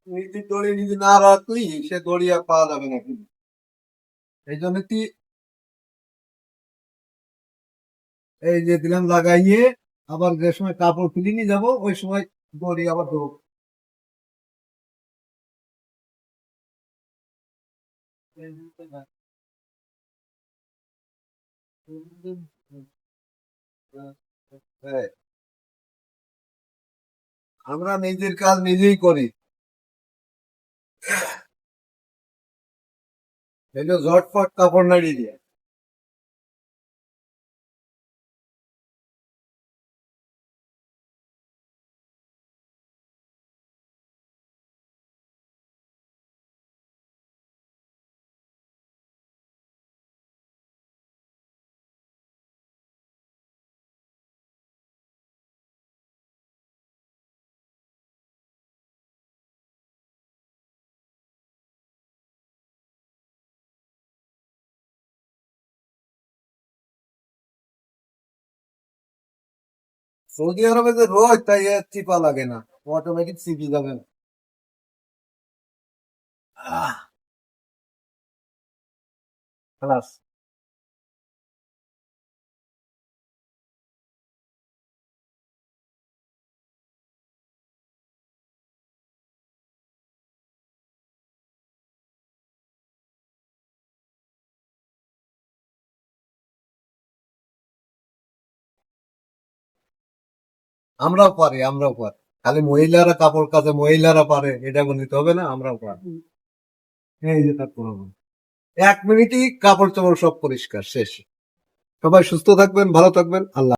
নিজের দড়ি নিজে না রাখলি সে দড়ি আর পাওয়া যাবে না কিন্তু। এই জন্য কি এই যে দিলাম লাগাইয়ে, আবার যে সময় কাপড় খুলে নিয়ে যাবো ওই সময় দড়ি আবার দেবো। হ্যাঁ, আমরা নিজের কাজ নিজেই করি। এই যে ঝটপট কাপড় নাড়িয়ে দিয়ে সৌদি আরবে যে রোদ তাই এর চিপা লাগে না, অটোমেটিক চিপি যাবে না। আহ, খালাস। আমরাও পারি, আমরাও পারি। খালি মহিলারা কাপড় কাচে, মহিলারা পারে এটা বলতে হবে না, আমরাও পারি। এই যে তার প্রমাণ। 1 মিনিটই কাপড় চোপড় সব পরিষ্কার শেষ। সবাই সুস্থ থাকবেন, ভালো থাকবেন, আল্লাহ।